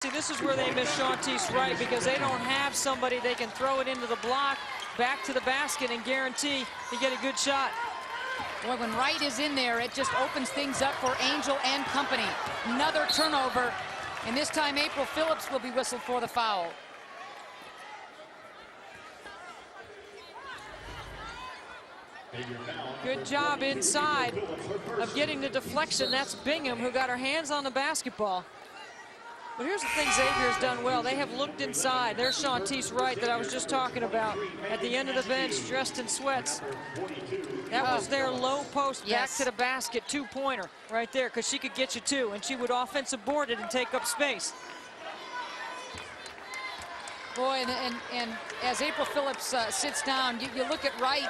See, this is where they miss Shantice Wright because they don't have somebody they can throw it into the block, back to the basket, and guarantee to get a good shot. Boy, when Wright is in there, it just opens things up for Angel and company. Another turnover, and this time April Phillips will be whistled for the foul. Good job inside of getting the deflection. That's Bingham, who got her hands on the basketball. But here's the thing Xavier's done well. They have looked inside. There's Shantice Wright that I was just talking about at the end of the bench, dressed in sweats. That was their low post, back to the basket, two-pointer right there, because she could get you two, and she would offensive board it and take up space. Boy, and as April Phillips sits down, you look at Wright,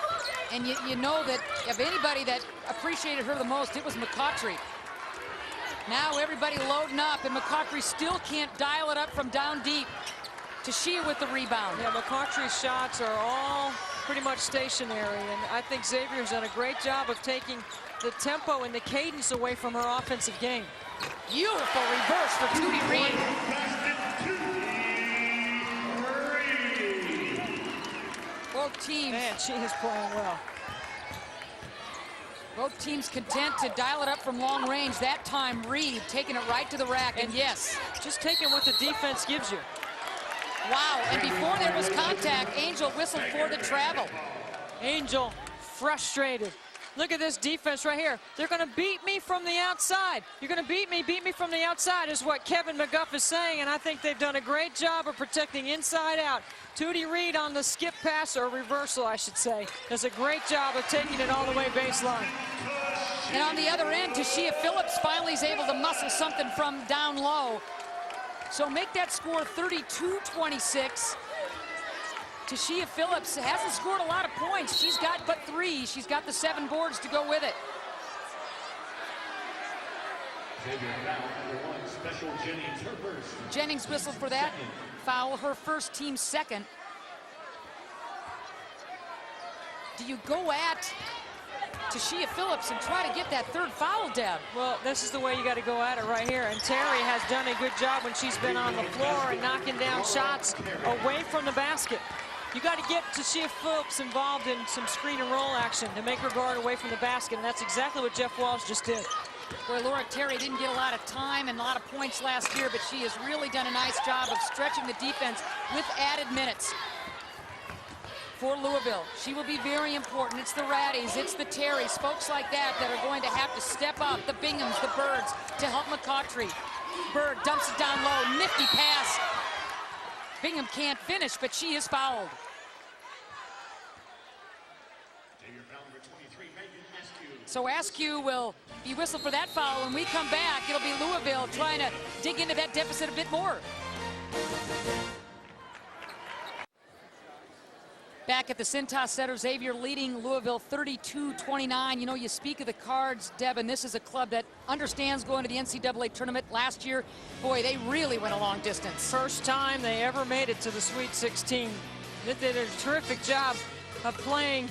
and you know that if anybody that appreciated her the most, it was McCautry. Now everybody loading up, and McCautry still can't dial it up from down deep. Tashia with the rebound. Yeah, McCautry's shots are all pretty much stationary, and I think Xavier's done a great job of taking the tempo and the cadence away from her offensive game. Beautiful reverse for Tudy Reed. Both teams. Man, she is playing well. Both teams content to dial it up from long range. That time, Reed taking it right to the rack, and yes. Just taking what the defense gives you. Wow, and before there was contact, Angel whistled for the travel. Angel frustrated. Look at this defense right here. They're going to beat me from the outside. You're going to beat me from the outside is what Kevin McGuff is saying, and I think they've done a great job of protecting inside out. Tudy Reed on the skip pass, or reversal, I should say, does a great job of taking it all the way baseline. And on the other end, Tashia Phillips finally is able to muscle something from down low. So make that score 32-26. Tashia Phillips hasn't scored a lot of points. She's got but 3. She's got the 7 boards to go with it. Jennings whistled for that foul, her first, team second. Do you go at Tashia Phillips and try to get that third foul, Deb? Well, this is the way you got to go at it right here. And Terry has done a good job when she's been on the floor and knocking down shots away from the basket. You got to get Tashia Phillips involved in some screen and roll action to make her guard away from the basket, and that's exactly what Jeff Walsh just did. Boy, Laura Terry didn't get a lot of time and a lot of points last year, but she has really done a nice job of stretching the defense with added minutes. For Louisville, she will be very important. It's the Raddies, it's the Terrys, folks like that that are going to have to step up, the Binghams, the Birds, to help McCautry. Bird dumps it down low, nifty pass. Bingham can't finish, but she is fouled. So Askew will be whistled for that foul. When we come back, it'll be Louisville trying to dig into that deficit a bit more. Back at the Cintas Center, Xavier leading Louisville 32-29. You know, you speak of the Cards, Deb, and this is a club that understands going to the NCAA tournament. Last year, boy, they really went a long distance. First time they ever made it to the Sweet 16. They did a terrific job of playing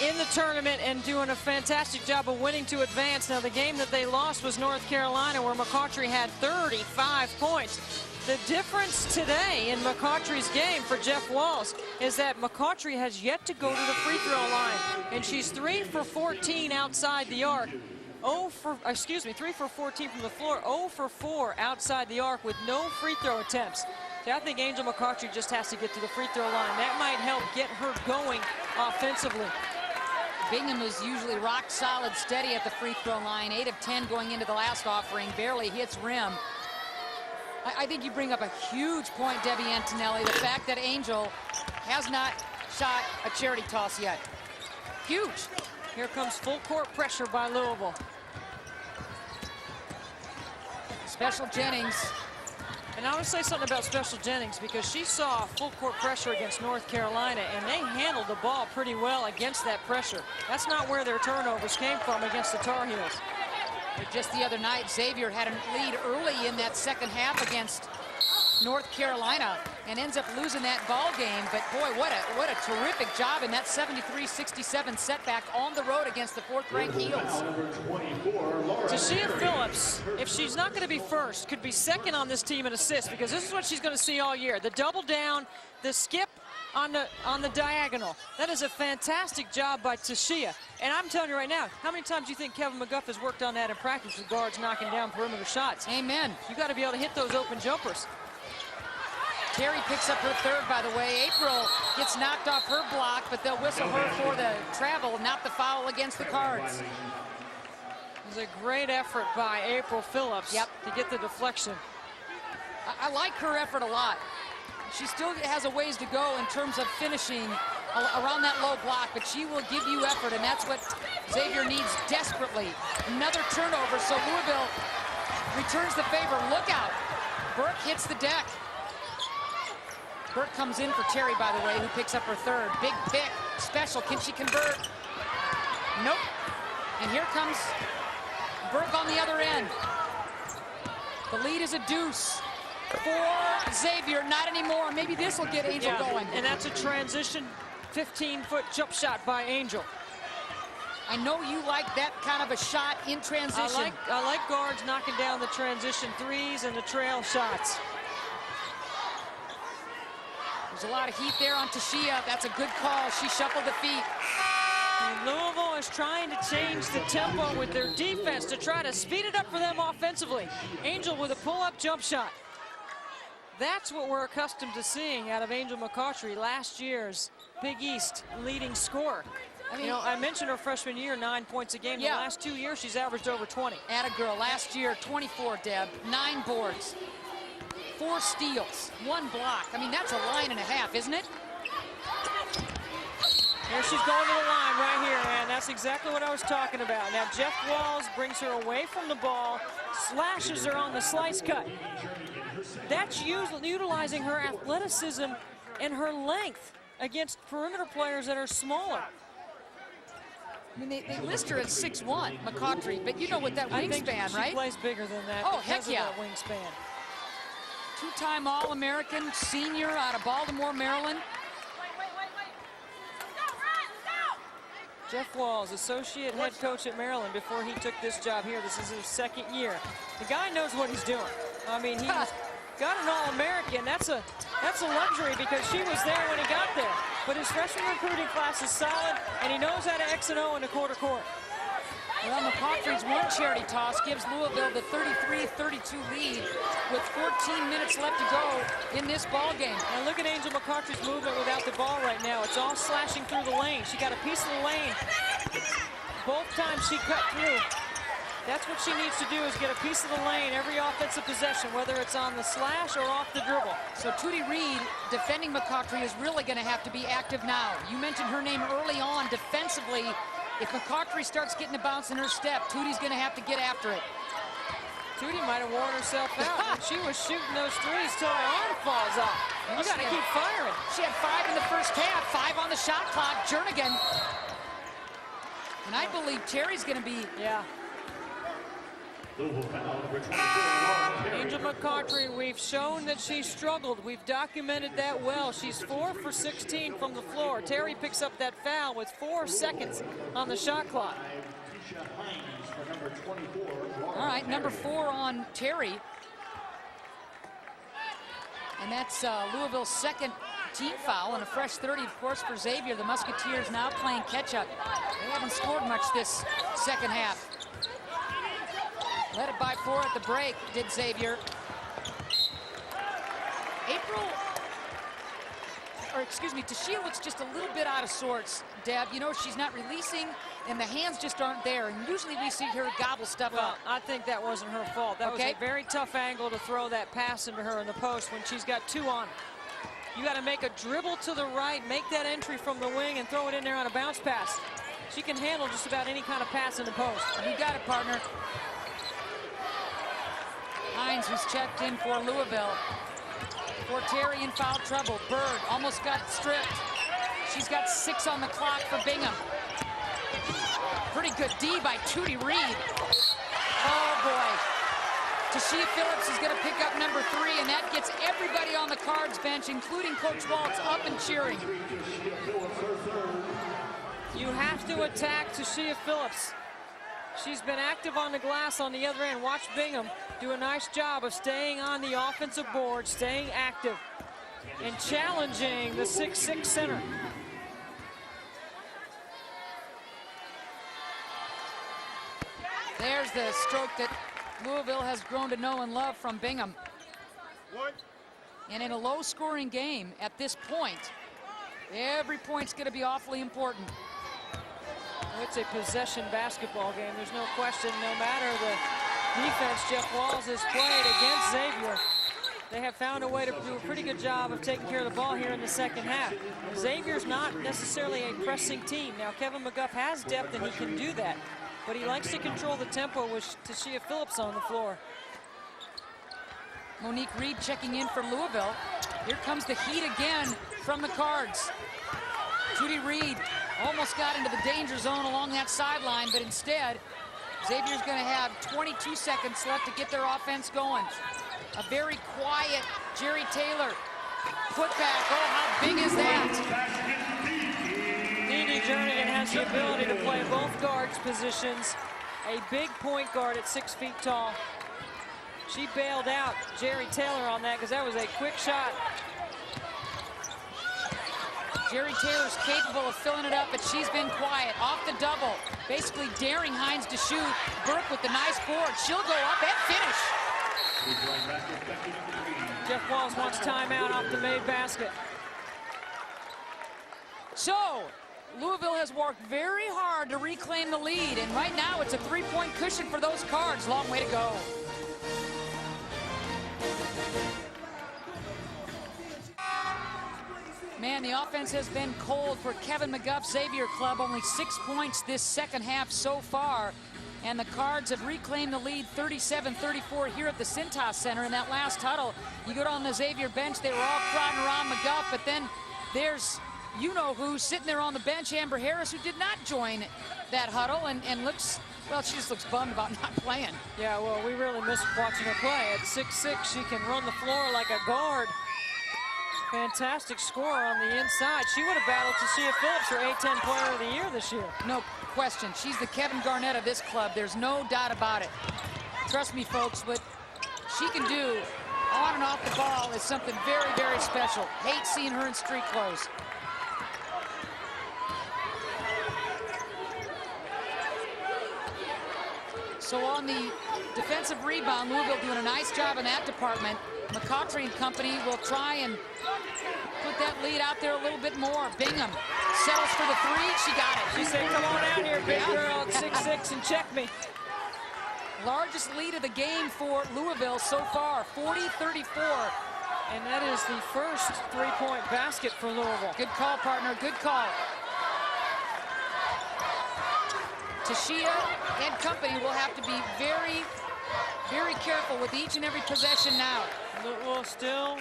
in the tournament and doing a fantastic job of winning to advance. Now, the game that they lost was North Carolina, where McCautry had 35 points. The difference today in McCautry's game for Jeff Walsh is that McCautry has yet to go to the free throw line, and she's 3 for 14 outside the arc. 3 for 14 from the floor, 0 for 4 outside the arc with no free throw attempts. See, I think Angel McCautry just has to get to the free throw line. That might help get her going offensively. Bingham is usually rock solid, steady at the free throw line. 8 of 10 going into the last offering, barely hits rim. I think you bring up a huge point, Debbie Antonelli, the fact that Angel has not shot a charity toss yet. Huge. Here comes full court pressure by Louisville. Special Jennings. And I want to say something about Special Jennings because she saw full court pressure against North Carolina, and they handled the ball pretty well against that pressure. That's not where their turnovers came from against the Tar Heels. But just the other night, Xavier had a lead early in that second half against North Carolina and ends up losing that ball game. But boy, what a terrific job in that 73-67 setback on the road against the 4th-ranked Eagles. Tashia Phillips, if she's not going to be first, could be second on this team in assists, because this is what she's going to see all year. The double down, the skip on the diagonal. That is a fantastic job by Tashia. And I'm telling you right now, how many times do you think Kevin McGuff has worked on that in practice with guards knocking down perimeter shots? Amen. You got to be able to hit those open jumpers. Terry picks up her 3rd, by the way. April gets knocked off her block, but they'll whistle her for the travel, not the foul against the Cards. It was a great effort by April Phillips to get the deflection. I like her effort a lot. She still has a ways to go in terms of finishing around that low block, but she will give you effort, and that's what Xavier needs desperately. Another turnover, so Louisville returns the favor. Look out. Burke hits the deck. Burke comes in for Terry, by the way, who picks up her 3rd. Big pick, special. Can she convert? Nope. And here comes Burke on the other end. The lead is a deuce for Xavier. Not anymore. Maybe this will get Angel going. And that's a transition 15-foot jump shot by Angel. I know you like that kind of a shot in transition. I like guards knocking down the transition threes and the trail shots. There's a lot of heat there on Tashia. That's a good call. She shuffled the feet. And Louisville is trying to change the tempo with their defense to try to speed it up for them offensively. Angel with a pull-up jump shot. That's what we're accustomed to seeing out of Angel McCautry, last year's Big East leading scorer. I mean, I mentioned her freshman year, 9 points a game. The last 2 years, she's averaged over 20. Atta girl. Last year, 24, Deb. 9 boards. 4 steals. 1 block. I mean, that's a line and a half, isn't it? There she's going to the line right here, and that's exactly what I was talking about. Now, Jeff Walls brings her away from the ball, slashes her on the slice cut. That's utilizing her athleticism and her length against perimeter players that are smaller. I mean, they list her at 6'1", McCautry, but you know what that wingspan, right? She plays bigger than that. Oh, heck yeah. That wingspan. 2-time All-American, senior out of Baltimore, Maryland. Jeff Walls, associate head coach at Maryland before he took this job here. This is his 2nd year. The guy knows what he's doing. I mean, he's got an All-American. That's a luxury because she was there when he got there. But his freshman recruiting class is solid, and he knows how to X and O in the quarter court. Well, McCautry's one charity toss gives Louisville the 33-32 lead with 14 minutes left to go in this ball game. And look at Angel McCautry's movement without the ball right now. It's all slashing through the lane. She got a piece of the lane. Both times she cut through. That's what she needs to do, is get a piece of the lane every offensive possession, whether it's on the slash or off the dribble. So Tudy Reed, defending McCautry, is really going to have to be active now. You mentioned her name early on defensively. If McCautry starts getting a bounce in her step, Tudy's going to have to get after it. Tudy might have worn herself out. She was shooting those threes till her arm falls off. You got to keep firing. She had 5 in the first half, 5 on the shot clock. Jernigan. And I believe Terry's going to be... Yeah. Angel McCautry, we've shown that she struggled. We've documented that well. She's 4 for 16 from the floor. Terry picks up that foul with 4 seconds on the shot clock. All right, number 4 on Terry. And that's Louisville's 2nd team foul, and a fresh 30, of course, for Xavier. The Musketeers now playing catch-up. They haven't scored much this second half. Led it by 4 at the break, did Xavier. Tashia looks just a little bit out of sorts, Deb. You know, she's not releasing, and the hands just aren't there. And usually we see her gobble stuff up. I think that wasn't her fault. That was a very tough angle to throw that pass into her in the post when she's got 2 on her. You got to make a dribble to the right, make that entry from the wing, and throw it in there on a bounce pass. She can handle just about any kind of pass in the post. You got it, partner. Hines, who's checked in for Louisville. For Terry in foul trouble. Bird almost got stripped. She's got 6 on the clock for Bingham. Pretty good D by Tudy Reed. Oh, boy. Tashia Phillips is going to pick up number 3, and that gets everybody on the Cards bench, including Coach Waltz, up and cheering. You have to attack Tashia Phillips. She's been active on the glass on the other end. Watch Bingham do a nice job of staying on the offensive board, staying active, and challenging the 6'6" center. There's the stroke that Louisville has grown to know and love from Bingham. And in a low-scoring game at this point, every point's going to be awfully important. It's a possession basketball game. There's no question, no matter the defense Jeff Walls has played against Xavier. They have found a way to do a pretty good job of taking care of the ball here in the second half. Xavier's not necessarily a pressing team. Now, Kevin McGuff has depth and he can do that, but he likes to control the tempo with Tashia Phillips on the floor. Monique Reed checking in for Louisville. Here comes the heat again from the Cards. Tudy Reed almost got into the danger zone along that sideline, but instead, Xavier's going to have 22 seconds left to get their offense going. A very quiet Jerry Taylor putback. Oh, how big is that? Dee Jernigan has the ability to play both guards positions. A big point guard at 6 feet tall. She bailed out Jerry Taylor on that because that was a quick shot. Jerry Taylor's capable of filling it up, but she's been quiet. Off the double, basically daring Hines to shoot. Burke with the nice board. She'll go up and finish. Jeff Walls wants timeout off the made basket. So, Louisville has worked very hard to reclaim the lead, and right now it's a 3-point cushion for those Cards. Long way to go. Man, the offense has been cold for Kevin McGuff's Xavier club. Only 6 points this second half so far. And the Cards have reclaimed the lead 37-34 here at the Cintas Center. In that last huddle, you go down the Xavier bench, they were all crowding around McGuff, but then there's you-know-who sitting there on the bench, Amber Harris, who did not join that huddle and looks, well, she just looks bummed about not playing. Yeah, well, we really miss watching her play. At 6'6", she can run the floor like a guard. Fantastic score on the inside. She would have battled Tashia Phillips for A-10 Player of the Year this year. No question. She's the Kevin Garnett of this club. There's no doubt about it. Trust me, folks, what she can do on and off the ball is something very, very special. Hate seeing her in street clothes. So on the defensive rebound, Louisville doing a nice job in that department. McCautry and company will try and put that lead out there a little bit more. Bingham settles for the 3. She got it. She said, come on out here, big girl, at 6'6", and check me. Largest lead of the game for Louisville so far, 40-34. And that is the first 3-point basket for Louisville. Good call, partner, good call. Tashia and company will have to be very, very careful with each and every possession now. Louisville still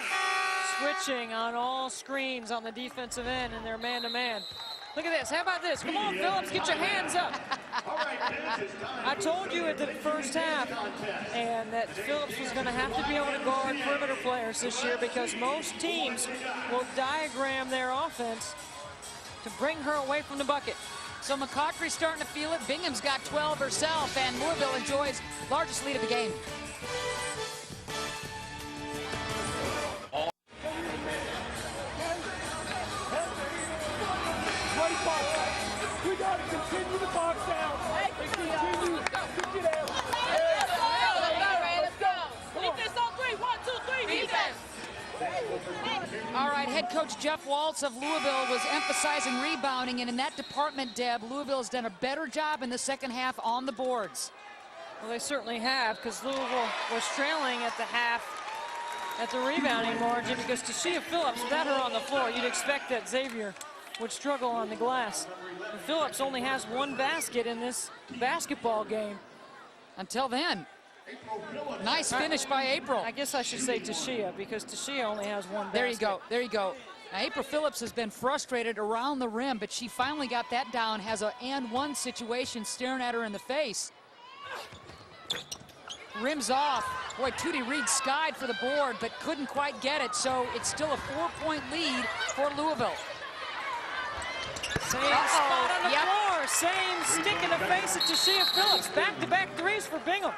switching on all screens on the defensive end in their man-to-man. Look at this. How about this? Come on, Phillips, get your hands up. I told you at the first half and that Phillips was going to have to be able to guard perimeter players this year because most teams will diagram their offense to bring her away from the bucket. So McCautry's starting to feel it. Bingham's got 12 herself, and Louisville enjoys largest lead of the game. We got to continue the box down. Continue to get out. Let's go. Defense on 3. 1, 2, 3. Defense. All right, head coach Jeff Waltz of Louisville was emphasizing rebounding, and in that department, Deb, Louisville has done a better job in the second half on the boards. Well, they certainly have, because Louisville was trailing at the half at the rebounding margin because Tashia Phillips, without her on the floor, you'd expect that Xavier would struggle on the glass. And Phillips only has 1 basket in this basketball game. Until then. Nice finish by April. I guess I should say Tashia because Tashia only has 1 basket. There you go. There you go. Now, April Phillips has been frustrated around the rim, but she finally got that down, has a and 1 situation staring at her in the face. rims off. Boy, Tudy Reed skied for the board, but couldn't quite get it, so it's still a 4-point lead for Louisville. Same spot on the floor, same stick in the face of Tashia Phillips. Back-to-back threes for Bingham.